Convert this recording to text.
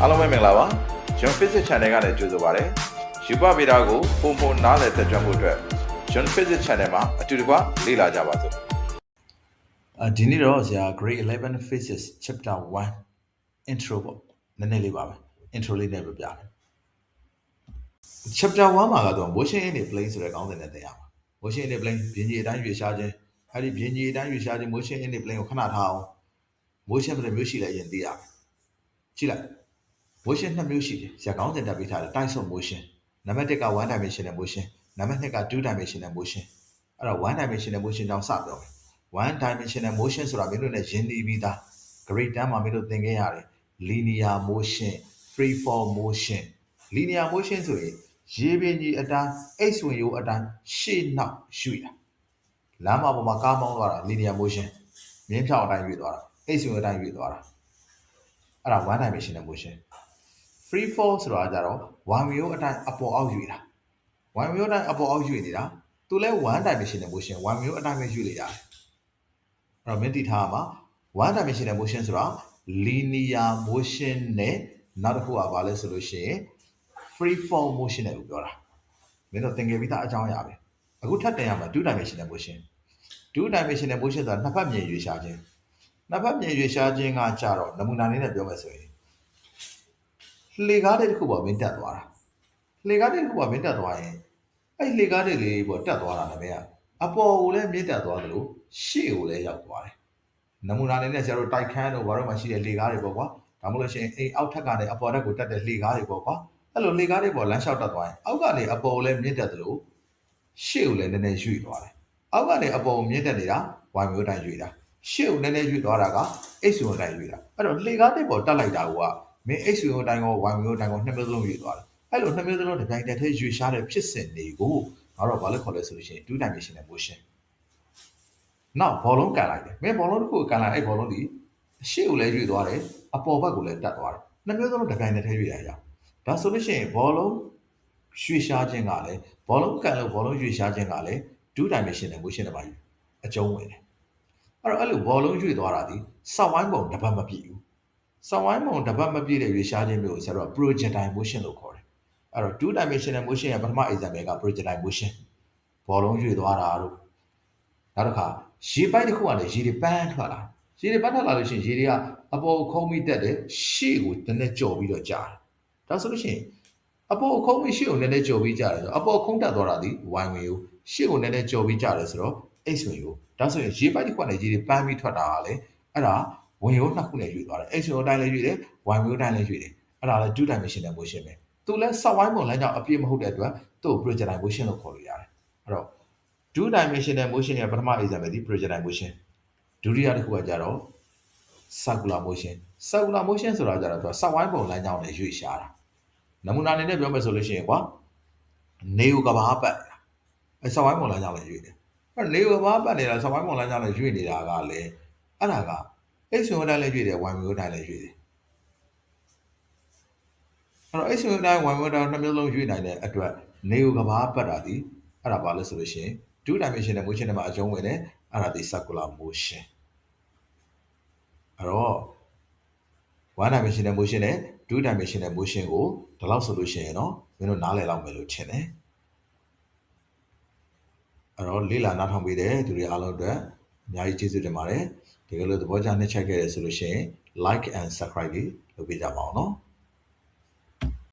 အားလုံးပဲမင်္ဂလာပါကျွန် Physics Channel ကနေကြိုဆိုပါရစေယူပဗေဒကိုပုံပုံနားလည်သက်ကြွမှုအတွက်ကျွန် Physics Channel မှာအတူတကွလေ့လာကြပါစို့ဒီနေ့တော့ဆရာ Grade 11 Physics Chapter 1 Intro ပေါ့နည်းနည်းလေးပါပဲ Intro လေးနဲ့ပြပြမယ် Chapter 1မှာကတော့ Motion in a plane ဆိုတဲ့ခေါင်းစဉ်နဲ့သင်ရမှာ Motion in a plane ပြင်းကြီးအတိုင်းရွေ့ရှားခြင်းအဲ့ဒီပြင်းကြီးအတိုင်းရွေ့ရှားခြင်း Motion in a plane ကိုခဏထားအောင် Motion ဘယ်လိုမျိုးရှိလဲရင်သိရမယ်ကြည့်လိုက်motion နှစ်မျိုးရှိတယ်။ဆရာကောင်းစင်တက်ပေးထားတယ် types of motion နံပါတ်1က one dimensional motion နံပါတ်2က two dimensional motion အဲ့တော့ one dimensional motion ကြောင့်စပြောမယ် one dimensional motion ဆိုတာမင်းတို့နဲ့ရင်းနှီးပြီးသား grade 10မှာမင်းတို့သင်ခဲ့ရတယ် linear motion free fall motion linear motion ဆိုရင်ရေပြင်ကြီးအတိုင်း x ဝင်ရိုးအတိုင်းရှေ့နောက်ရွှေ့တာလမ်းမပေါ်မှာကားမောင်းသွားတာ linear motion မြင်းဖြောက်အတိုင်းရွှေ့သွားတာ x ဝင်အတိုင်းရွှေ့သွားတာအဲ့ဒါ one dimensional motion free fall ဆိုတာကြတော့ one wheel အတိုင်းအပေါ်အောက်ရွေ့တာ one wheel အတိုင်းအပေါ်အောက်ရွေ့နေတာသူလဲ one dimensional motion one wheel အတိုင်းပဲရွေ့လေရတယ်အဲ့တော့မင်းသိထားမှာ one dimensional motion ဆိုတာ linear motion နဲ့နောက်တစ်ခုကဘာလဲဆိုလို့ရှိရင် free fall motion နဲ့ပြောတာမင်းတို့သင်ခဲ့ပြီးသားအကြောင်းအရာပဲအခုထပ်တင်ရမှာ two dimensional motion two dimensional motion ဆိုတာနှစ်ဖက်မြင်ရွေ့ရှားခြင်းနှစ်ဖက်မြင်ရွေ့ရှားခြင်းကကြတော့နမူနာလေးနဲ့ပြောမယ်ဆိုရင်လှေကားတဲ့တစ်ခုပေါ်မင်းတက်သွားတာလှေကားတဲ့တစ်ခုပေါ်မင်းတက်သွားရင်အဲ့လှေကားတဲ့လေးပေါ်တက်သွားတာလည်းမရအပေါ်ကိုလည်းမြင့်တက်သွားသလိုရှေ့ကိုလည်းရောက်သွားတယ်နမူနာလေးနဲ့ဆရာတို့တိုက်ခန်းတို့ဘာလို့မှရှိတဲ့လှေကားတွေပေါ့ကွာဒါမှမဟုတ်လို့ရှိရင်အိမ်အောက်ထပ်ကနေအပေါ်ထက်ကိုတက်တဲ့လှေကားတွေပေါ့ကွာအဲ့လိုလှေကားတွေပေါ်လမ်းလျှောက်တက်သွားရင်အောက်ကနေအပေါ်ကိုလည်းမြင့်တက်သလိုရှေ့ကိုလည်းနည်းနည်းရွေ့သွားတယ်အောက်ကနေအပေါ်ကိုမြင့်တက်နေတာ y မျိုးတိုင်းရွေ့တာရှေ့ကိုနည်းနည်းရွေ့သွားတာက x မျိုးတိုင်းရွေ့တာအဲ့တော့လှေကားတဲ့ပေါ်တက်လိုက်တာကမင်း x မျိုးတိုင်းကော y မျိုးတိုင်းကောနှစ်မျိုးစလုံးရွေ့သွားတယ်အဲ့လိုနှစ်မျိုးစလုံးတစ်ပြိုင်တည်းရွေ့ရှားတဲ့ဖြစ်စဉ်တွေကိုငါတို့ဘာလို့ခေါ်လဲဆိုလို့ရှိရင် two dimensional motion နောက်ဘောလုံးကန်လိုက်တယ်မင်းဘောလုံးတစ်ခုကန်လိုက်အဲ့ဘောလုံးဒီရှေ့ကိုလည်းရွေ့သွားတယ်အပေါ်ဘက်ကိုလည်းတက်သွားတယ်နှစ်မျိုးစလုံးတစ်ပြိုင်တည်းရွေ့ရရဒါဆိုလို့ရှိရင်ဘောလုံးရွေ့ရှားခြင်းကလည်းဘောလုံးကန်လို့ဘောလုံးရွေ့ရှားခြင်းကလည်း two dimensional motion နဲ့ပါအကျုံးဝင်တယ်အဲ့လိုဘောလုံးရွေ့သွားတာဒီစောက်ဝိုင်းပုံတစ်ပတ်မပြည့်ဘူးစောင်းဝိုင်းပုံတစ်ပတ်မပြည့်တဲ့ရွေ့ရှားခြင်းမျိုးကိုဆရာတို့ projectile motion လို့ခေါ်တယ်အဲ့တော့ two dimensional motion ရဲ့ပထမ example က projectile motion ဘောလုံးရွေ့သွားတာတို့နောက်တစ်ခါရေပိုက်တစ်ခုကလည်းရေတွေပန်းထွက်လာရေတွေပန်းထွက်လာလို့ရှိရင်ရေတွေကအပေါ်ခုံးမိတက်တယ်ရှေ့ကိုနည်းနည်းကြော်ပြီးတော့ကြာတယ်ဒါဆိုလို့ရှိရင်အပေါ်ခုံးမိရှေ့ကိုနည်းနည်းကြော်ပြီးကြာတယ်ဆိုအပေါ်ခုံးတက်သွားတာဒီ y ဝင်ကိုရှေ့ကိုနည်းနည်းကြော်ပြီးကြာတယ်ဆိုတော့ x ဝင်ကိုဒါဆိုရင်ရေပိုက်တစ်ခုကလည်းရေတွေပန်းပြီးထွက်တာကလည်းအဲ့ဒါဝင်ရိုးနှစ်ခုနဲ့ရွေ့သွားတယ် x ရိုးတိုင်းလည်းရွေ့တယ် y ရိုးတိုင်းလည်းရွေ့တယ်အဲ့ဒါလည်း two dimensional motion ပဲသူလည်းစောက်ဝိုင်းပုံလမ်းကြောင်းအပြည့်မဟုတ်တဲ့အတွက်သူ့ကို projectile motion လို့ခေါ်လို့ရတယ်အဲ့တော့ two dimensional motion ရဲ့ပထမ example ဒီ projectile motion ဒုတိယတစ်ခုကကြတော့ circular motion circular motion ဆိုတာကြတော့သူစောက်ဝိုင်းပုံလမ်းကြောင်းနဲ့ရွေ့ရှားတာနမူနာအနေနဲ့ပြောမယ်ဆိုလို့ရှိရင်ကွာနေကိုကဘာပတ်နေတာအဲ့စောက်ဝိုင်းပုံလမ်းကြောင်းနဲ့ရွေ့တယ်အဲ့နေကိုကဘာပတ်နေတာစောက်ဝိုင်းပုံလမ်းကြောင်းနဲ့ရွေ့နေတာကလည်းအဲ့ဒါကx မျိုးတိုင်းလည်းရွေ့တယ် y မျိုးတိုင်းလည်းရွေ့တယ်အဲ့တော့ x မျိုးတိုင်း y မျိုးတိုင်းနှစ်မျိုးလုံးရွေ့နိုင်တဲ့အတွက်နေကိုကဘာပတ်တာဒီအဲ့ဒါဘာလဲဆိုလို့ရှိရင် two dimensional motion နဲ့မှာအကျုံးဝင်တယ်အဲ့ဒါဒီ circular motion အဲ့တော့ one dimensional motion နဲ့ two dimensional motion ကိုဒီလောက်ဆိုလို့ရှိရင်တော့မင်းတို့နားလည်လောက်မယ်လို့ထင်တယ်အဲ့တော့လေ့လာနားထောင်ပေးတဲ့သူတွေအားလုံးအတွက်အများကြီးကျေးဇူးတင်ပါတယ်ဒီလိုသဘောကျနှစ်ချက်ခဲ့ရဆိုလို့ရှိရင် like and subscribe လေးလုပ်ပေးကြပါအောင်နော်